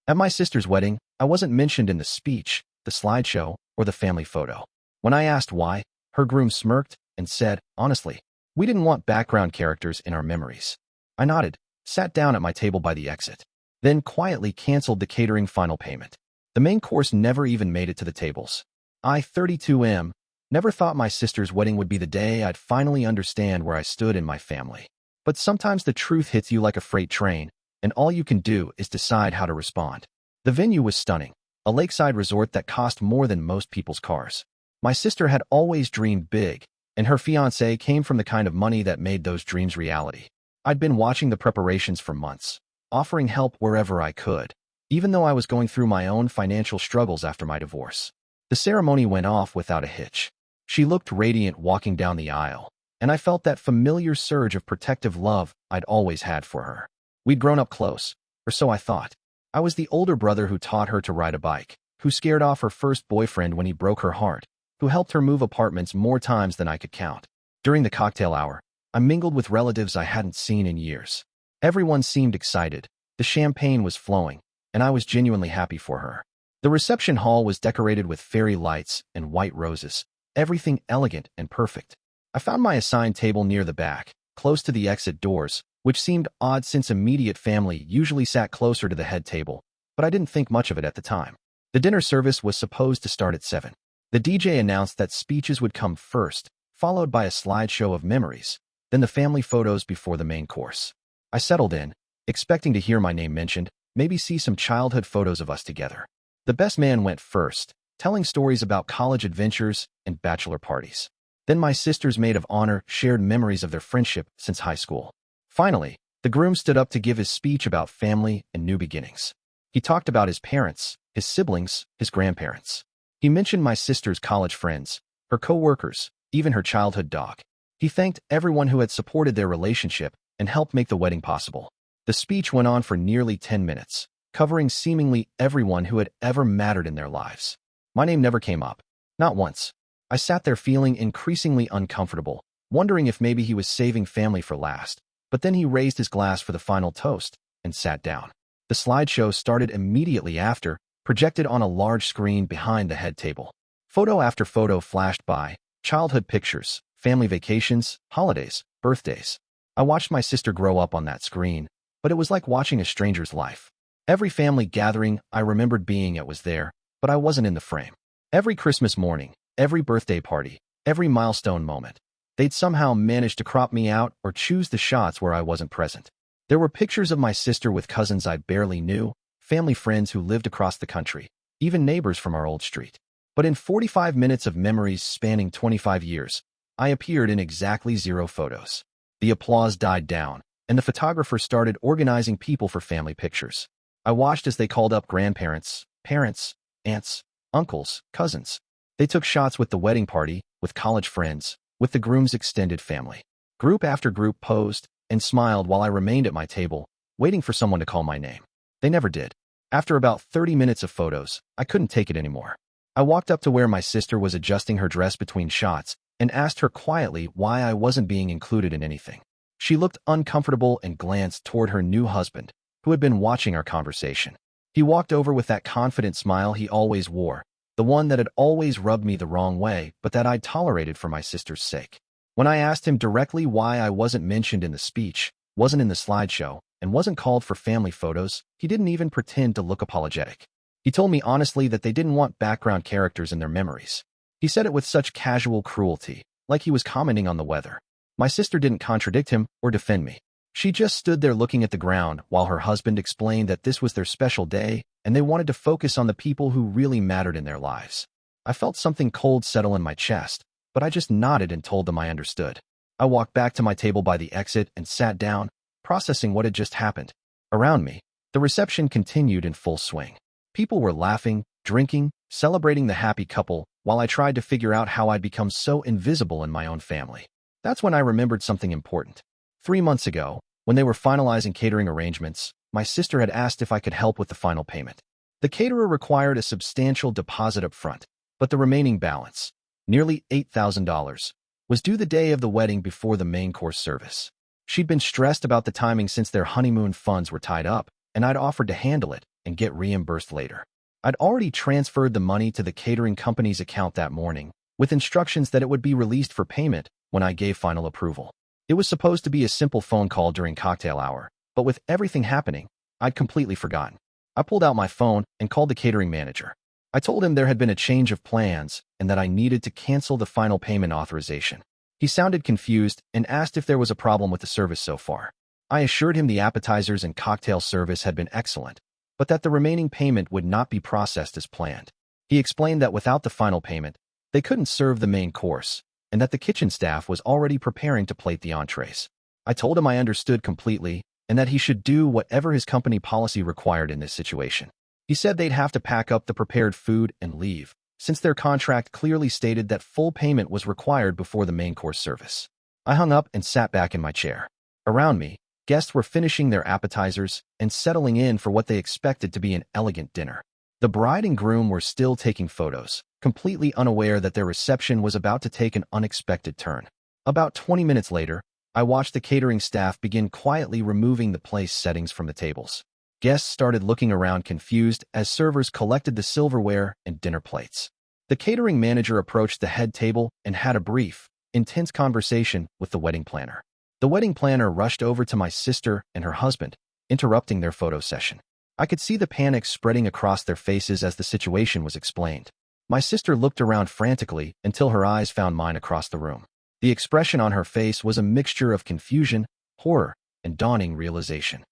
At my sister's wedding, I wasn't mentioned in the speech, the slideshow, or the family photo. When I asked why, her groom smirked and said, honestly, we didn't want background characters in our memories. I nodded, sat down at my table by the exit, then quietly canceled the catering final payment. The main course never even made it to the tables. I, 32M, never thought my sister's wedding would be the day I'd finally understand where I stood in my family. But sometimes the truth hits you like a freight train, and all you can do is decide how to respond. The venue was stunning, a lakeside resort that cost more than most people's cars. My sister had always dreamed big, and her fiancé came from the kind of money that made those dreams reality. I'd been watching the preparations for months, offering help wherever I could, even though I was going through my own financial struggles after my divorce. The ceremony went off without a hitch. She looked radiant walking down the aisle, and I felt that familiar surge of protective love I'd always had for her. We'd grown up close, or so I thought. I was the older brother who taught her to ride a bike, who scared off her first boyfriend when he broke her heart, who helped her move apartments more times than I could count. During the cocktail hour, I mingled with relatives I hadn't seen in years. Everyone seemed excited, the champagne was flowing, and I was genuinely happy for her. The reception hall was decorated with fairy lights and white roses, everything elegant and perfect. I found my assigned table near the back, close to the exit doors, which seemed odd since immediate family usually sat closer to the head table, but I didn't think much of it at the time. The dinner service was supposed to start at 7. The DJ announced that speeches would come first, followed by a slideshow of memories, then the family photos before the main course. I settled in, expecting to hear my name mentioned, maybe see some childhood photos of us together. The best man went first, telling stories about college adventures and bachelor parties. Then my sister's maid of honor shared memories of their friendship since high school. Finally, the groom stood up to give his speech about family and new beginnings. He talked about his parents, his siblings, his grandparents. He mentioned my sister's college friends, her co-workers, even her childhood dog. He thanked everyone who had supported their relationship and helped make the wedding possible. The speech went on for nearly 10 minutes, covering seemingly everyone who had ever mattered in their lives. My name never came up. Not once. I sat there feeling increasingly uncomfortable, wondering if maybe he was saving family for last. But then he raised his glass for the final toast and sat down. The slideshow started immediately after, projected on a large screen behind the head table. Photo after photo flashed by, childhood pictures, family vacations, holidays, birthdays. I watched my sister grow up on that screen, but it was like watching a stranger's life. Every family gathering I remembered being at was there, but I wasn't in the frame. Every Christmas morning, every birthday party, every milestone moment. They'd somehow managed to crop me out or choose the shots where I wasn't present. There were pictures of my sister with cousins I barely knew, family friends who lived across the country, even neighbors from our old street. But in 45 minutes of memories spanning 25 years, I appeared in exactly 0 photos. The applause died down, and the photographer started organizing people for family pictures. I watched as they called up grandparents, parents, aunts, uncles, cousins. They took shots with the wedding party, with college friends, with the groom's extended family. Group after group posed and smiled while I remained at my table, waiting for someone to call my name. They never did. After about 30 minutes of photos, I couldn't take it anymore. I walked up to where my sister was adjusting her dress between shots and asked her quietly why I wasn't being included in anything. She looked uncomfortable and glanced toward her new husband, who had been watching our conversation. He walked over with that confident smile he always wore, the one that had always rubbed me the wrong way, but that I'd tolerated for my sister's sake. When I asked him directly why I wasn't mentioned in the speech, wasn't in the slideshow, and wasn't called for family photos, he didn't even pretend to look apologetic. He told me honestly that they didn't want background characters in their memories. He said it with such casual cruelty, like he was commenting on the weather. My sister didn't contradict him or defend me. She just stood there looking at the ground while her husband explained that this was their special day and they wanted to focus on the people who really mattered in their lives. I felt something cold settle in my chest, but I just nodded and told them I understood. I walked back to my table by the exit and sat down, processing what had just happened. Around me, the reception continued in full swing. People were laughing, drinking, celebrating the happy couple, while I tried to figure out how I'd become so invisible in my own family. That's when I remembered something important. 3 months ago, when they were finalizing catering arrangements, my sister had asked if I could help with the final payment. The caterer required a substantial deposit up front, but the remaining balance, nearly $8,000, was due the day of the wedding before the main course service. She'd been stressed about the timing since their honeymoon funds were tied up, and I'd offered to handle it, and get reimbursed later. I'd already transferred the money to the catering company's account that morning, with instructions that it would be released for payment when I gave final approval. It was supposed to be a simple phone call during cocktail hour, but with everything happening, I'd completely forgotten. I pulled out my phone and called the catering manager. I told him there had been a change of plans and that I needed to cancel the final payment authorization. He sounded confused and asked if there was a problem with the service so far. I assured him the appetizers and cocktail service had been excellent, but that the remaining payment would not be processed as planned. He explained that without the final payment, they couldn't serve the main course, and that the kitchen staff was already preparing to plate the entrees. I told him I understood completely and that he should do whatever his company policy required in this situation. He said they'd have to pack up the prepared food and leave, since their contract clearly stated that full payment was required before the main course service. I hung up and sat back in my chair. Around me, guests were finishing their appetizers and settling in for what they expected to be an elegant dinner. The bride and groom were still taking photos, completely unaware that their reception was about to take an unexpected turn. About 20 minutes later, I watched the catering staff begin quietly removing the place settings from the tables. Guests started looking around confused as servers collected the silverware and dinner plates. The catering manager approached the head table and had a brief, intense conversation with the wedding planner. The wedding planner rushed over to my sister and her husband, interrupting their photo session. I could see the panic spreading across their faces as the situation was explained. My sister looked around frantically until her eyes found mine across the room. The expression on her face was a mixture of confusion, horror, and dawning realization.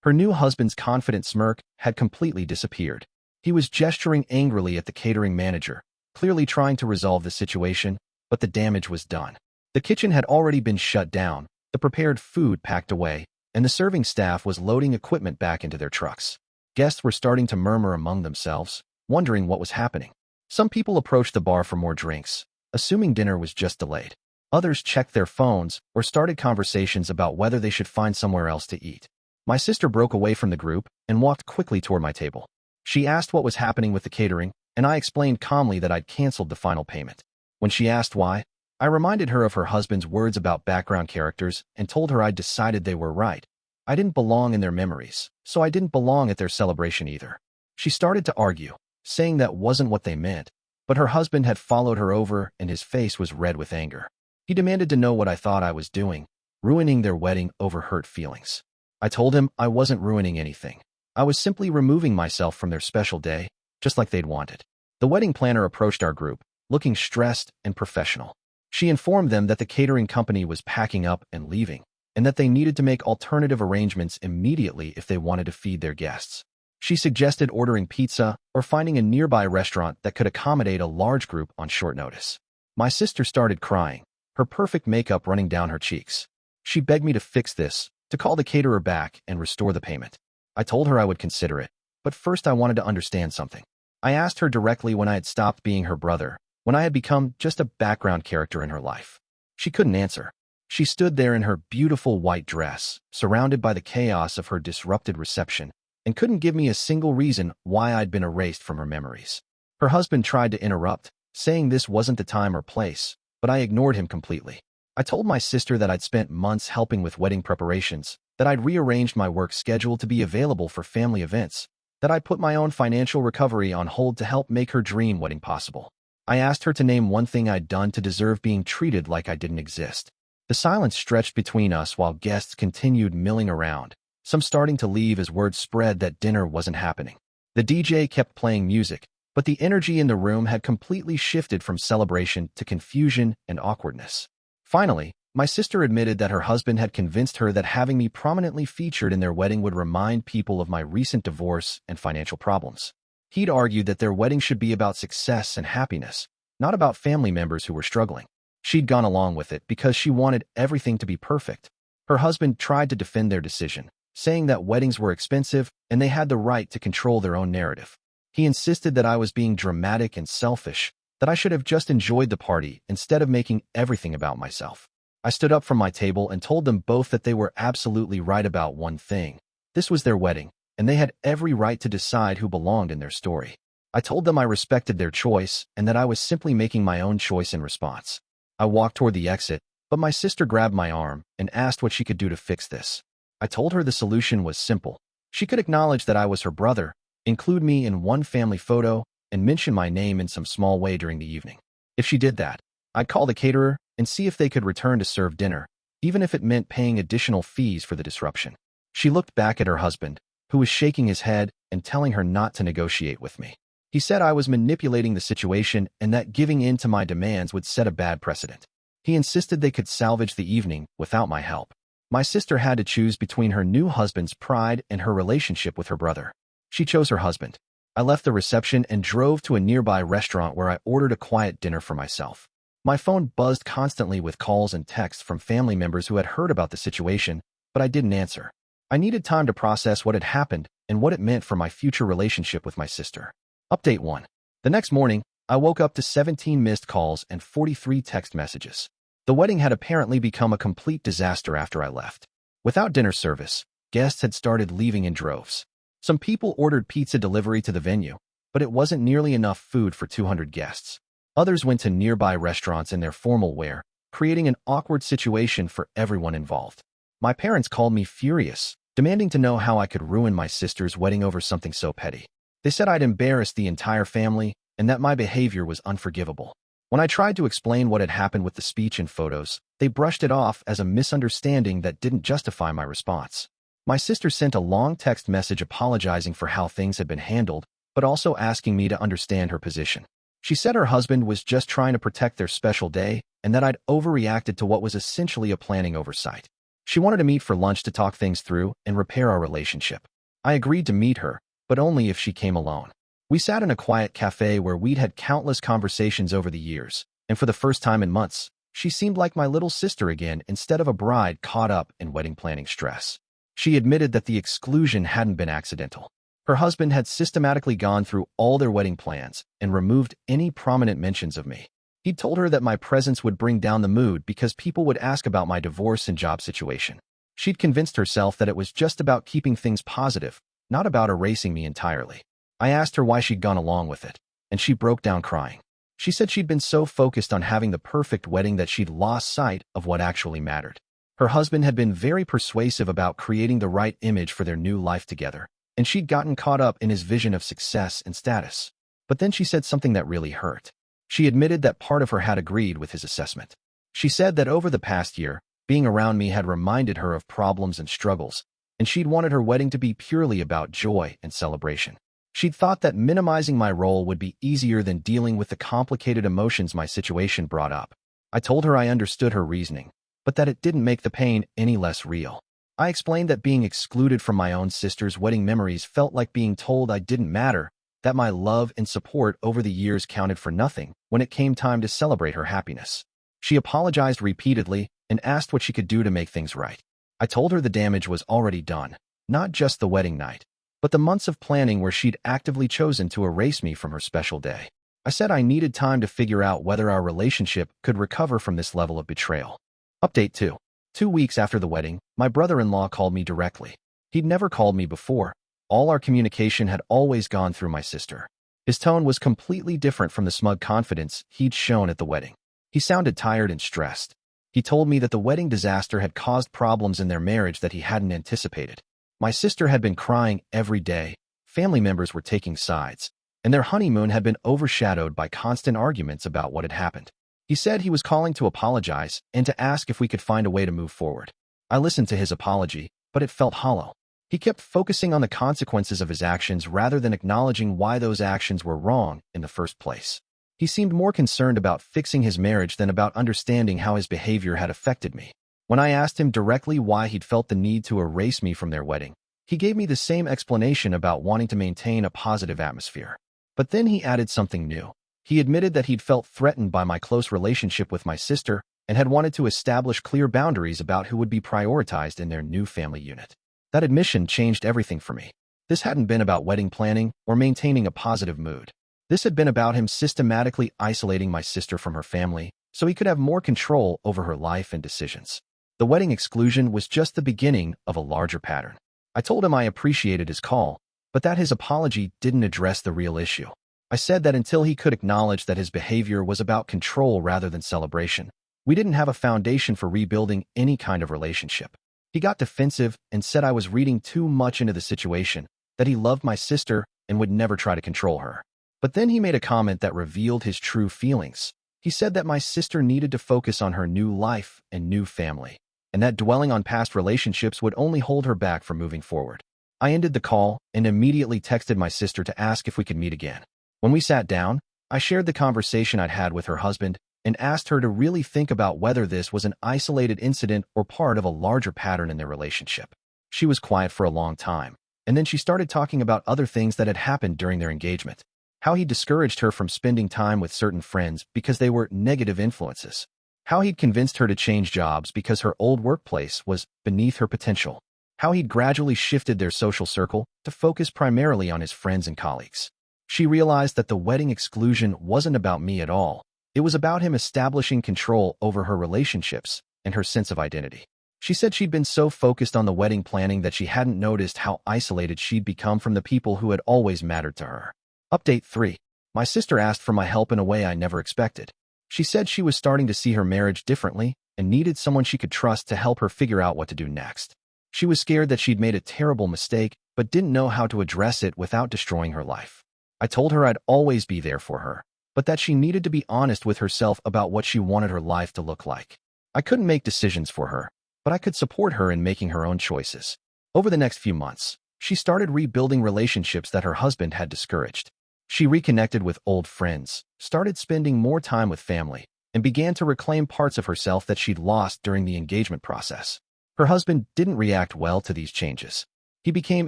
Her new husband's confident smirk had completely disappeared. He was gesturing angrily at the catering manager, clearly trying to resolve the situation, but the damage was done. The kitchen had already been shut down, the prepared food packed away, and the serving staff was loading equipment back into their trucks. Guests were starting to murmur among themselves, wondering what was happening. Some people approached the bar for more drinks, assuming dinner was just delayed. Others checked their phones or started conversations about whether they should find somewhere else to eat. My sister broke away from the group and walked quickly toward my table. She asked what was happening with the catering, and I explained calmly that I'd canceled the final payment. When she asked why, I reminded her of her husband's words about background characters and told her I'd decided they were right. I didn't belong in their memories, so I didn't belong at their celebration either. She started to argue, saying that wasn't what they meant, but her husband had followed her over and his face was red with anger. He demanded to know what I thought I was doing, ruining their wedding over hurt feelings. I told him I wasn't ruining anything. I was simply removing myself from their special day, just like they'd wanted. The wedding planner approached our group, looking stressed and professional. She informed them that the catering company was packing up and leaving, and that they needed to make alternative arrangements immediately if they wanted to feed their guests. She suggested ordering pizza or finding a nearby restaurant that could accommodate a large group on short notice. My sister started crying, her perfect makeup running down her cheeks. She begged me to fix this, to call the caterer back and restore the payment. I told her I would consider it, but first I wanted to understand something. I asked her directly when I had stopped being her brother, when I had become just a background character in her life. She couldn't answer. She stood there in her beautiful white dress, surrounded by the chaos of her disrupted reception, and couldn't give me a single reason why I'd been erased from her memories. Her husband tried to interrupt, saying this wasn't the time or place, but I ignored him completely. I told my sister that I'd spent months helping with wedding preparations, that I'd rearranged my work schedule to be available for family events, that I'd put my own financial recovery on hold to help make her dream wedding possible. I asked her to name one thing I'd done to deserve being treated like I didn't exist. The silence stretched between us while guests continued milling around, some starting to leave as word spread that dinner wasn't happening. The DJ kept playing music, but the energy in the room had completely shifted from celebration to confusion and awkwardness. Finally, my sister admitted that her husband had convinced her that having me prominently featured in their wedding would remind people of my recent divorce and financial problems. He'd argued that their wedding should be about success and happiness, not about family members who were struggling. She'd gone along with it because she wanted everything to be perfect. Her husband tried to defend their decision, saying that weddings were expensive and they had the right to control their own narrative. He insisted that I was being dramatic and selfish, that I should have just enjoyed the party instead of making everything about myself. I stood up from my table and told them both that they were absolutely right about one thing. This was their wedding, and they had every right to decide who belonged in their story. I told them I respected their choice and that I was simply making my own choice in response. I walked toward the exit, but my sister grabbed my arm and asked what she could do to fix this. I told her the solution was simple. She could acknowledge that I was her brother, include me in one family photo, and mention my name in some small way during the evening. If she did that, I'd call the caterer and see if they could return to serve dinner, even if it meant paying additional fees for the disruption. She looked back at her husband, who was shaking his head and telling her not to negotiate with me. He said I was manipulating the situation and that giving in to my demands would set a bad precedent. He insisted they could salvage the evening without my help. My sister had to choose between her new husband's pride and her relationship with her brother. She chose her husband. I left the reception and drove to a nearby restaurant where I ordered a quiet dinner for myself. My phone buzzed constantly with calls and texts from family members who had heard about the situation, but I didn't answer. I needed time to process what had happened and what it meant for my future relationship with my sister. Update 1. The next morning, I woke up to 17 missed calls and 43 text messages. The wedding had apparently become a complete disaster after I left. Without dinner service, guests had started leaving in droves. Some people ordered pizza delivery to the venue, but it wasn't nearly enough food for 200 guests. Others went to nearby restaurants in their formal wear, creating an awkward situation for everyone involved. My parents called me furious, demanding to know how I could ruin my sister's wedding over something so petty. They said I'd embarrassed the entire family and that my behavior was unforgivable. When I tried to explain what had happened with the speech and photos, they brushed it off as a misunderstanding that didn't justify my response. My sister sent a long text message apologizing for how things had been handled, but also asking me to understand her position. She said her husband was just trying to protect their special day and that I'd overreacted to what was essentially a planning oversight. She wanted to meet for lunch to talk things through and repair our relationship. I agreed to meet her, but only if she came alone. We sat in a quiet cafe where we'd had countless conversations over the years, and for the first time in months, she seemed like my little sister again instead of a bride caught up in wedding planning stress. She admitted that the exclusion hadn't been accidental. Her husband had systematically gone through all their wedding plans and removed any prominent mentions of me. He'd told her that my presence would bring down the mood because people would ask about my divorce and job situation. She'd convinced herself that it was just about keeping things positive, not about erasing me entirely. I asked her why she'd gone along with it, and she broke down crying. She said she'd been so focused on having the perfect wedding that she'd lost sight of what actually mattered. Her husband had been very persuasive about creating the right image for their new life together, and she'd gotten caught up in his vision of success and status. But then she said something that really hurt. She admitted that part of her had agreed with his assessment. She said that over the past year, being around me had reminded her of problems and struggles, and she'd wanted her wedding to be purely about joy and celebration. She'd thought that minimizing my role would be easier than dealing with the complicated emotions my situation brought up. I told her I understood her reasoning, but that it didn't make the pain any less real. I explained that being excluded from my own sister's wedding memories felt like being told I didn't matter, that my love and support over the years counted for nothing when it came time to celebrate her happiness. She apologized repeatedly and asked what she could do to make things right. I told her the damage was already done, not just the wedding night, but the months of planning where she'd actively chosen to erase me from her special day. I said I needed time to figure out whether our relationship could recover from this level of betrayal. Update 2. 2 weeks after the wedding, my brother-in-law called me directly. He'd never called me before. All our communication had always gone through my sister. His tone was completely different from the smug confidence he'd shown at the wedding. He sounded tired and stressed. He told me that the wedding disaster had caused problems in their marriage that he hadn't anticipated. My sister had been crying every day, family members were taking sides, and their honeymoon had been overshadowed by constant arguments about what had happened. He said he was calling to apologize and to ask if we could find a way to move forward. I listened to his apology, but it felt hollow. He kept focusing on the consequences of his actions rather than acknowledging why those actions were wrong in the first place. He seemed more concerned about fixing his marriage than about understanding how his behavior had affected me. When I asked him directly why he'd felt the need to erase me from their wedding, he gave me the same explanation about wanting to maintain a positive atmosphere. But then he added something new. He admitted that he'd felt threatened by my close relationship with my sister and had wanted to establish clear boundaries about who would be prioritized in their new family unit. That admission changed everything for me. This hadn't been about wedding planning or maintaining a positive mood. This had been about him systematically isolating my sister from her family so he could have more control over her life and decisions. The wedding exclusion was just the beginning of a larger pattern. I told him I appreciated his call, but that his apology didn't address the real issue. I said that until he could acknowledge that his behavior was about control rather than celebration, we didn't have a foundation for rebuilding any kind of relationship. He got defensive and said I was reading too much into the situation, that he loved my sister and would never try to control her. But then he made a comment that revealed his true feelings. He said that my sister needed to focus on her new life and new family, and that dwelling on past relationships would only hold her back from moving forward. I ended the call and immediately texted my sister to ask if we could meet again. When we sat down, I shared the conversation I'd had with her husband and asked her to really think about whether this was an isolated incident or part of a larger pattern in their relationship. She was quiet for a long time, and then she started talking about other things that had happened during their engagement. How he discouraged her from spending time with certain friends because they were negative influences. How he'd convinced her to change jobs because her old workplace was beneath her potential. How he'd gradually shifted their social circle to focus primarily on his friends and colleagues. She realized that the wedding exclusion wasn't about me at all. It was about him establishing control over her relationships and her sense of identity. She said she'd been so focused on the wedding planning that she hadn't noticed how isolated she'd become from the people who had always mattered to her. Update 3. My sister asked for my help in a way I never expected. She said she was starting to see her marriage differently and needed someone she could trust to help her figure out what to do next. She was scared that she'd made a terrible mistake, but didn't know how to address it without destroying her life. I told her I'd always be there for her, but that she needed to be honest with herself about what she wanted her life to look like. I couldn't make decisions for her, but I could support her in making her own choices. Over the next few months, she started rebuilding relationships that her husband had discouraged. She reconnected with old friends, started spending more time with family, and began to reclaim parts of herself that she'd lost during the engagement process. Her husband didn't react well to these changes. He became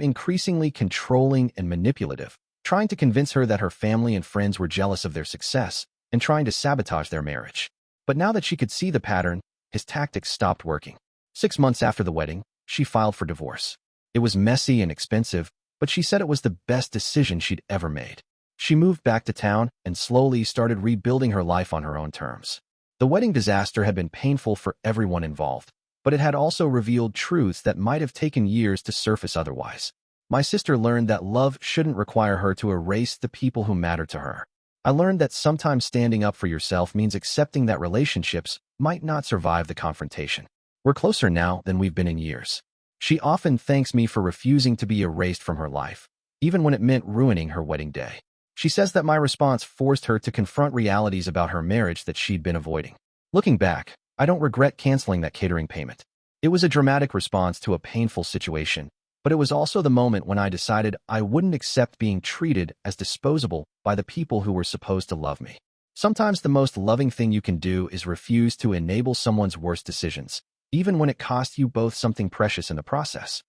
increasingly controlling and manipulative, trying to convince her that her family and friends were jealous of their success and trying to sabotage their marriage. But now that she could see the pattern, his tactics stopped working. 6 months after the wedding, she filed for divorce. It was messy and expensive, but she said it was the best decision she'd ever made. She moved back to town and slowly started rebuilding her life on her own terms. The wedding disaster had been painful for everyone involved, but it had also revealed truths that might have taken years to surface otherwise. My sister learned that love shouldn't require her to erase the people who matter to her. I learned that sometimes standing up for yourself means accepting that relationships might not survive the confrontation. We're closer now than we've been in years. She often thanks me for refusing to be erased from her life, even when it meant ruining her wedding day. She says that my response forced her to confront realities about her marriage that she'd been avoiding. Looking back, I don't regret canceling that catering payment. It was a dramatic response to a painful situation, but it was also the moment when I decided I wouldn't accept being treated as disposable by the people who were supposed to love me. Sometimes the most loving thing you can do is refuse to enable someone's worst decisions, even when it costs you both something precious in the process.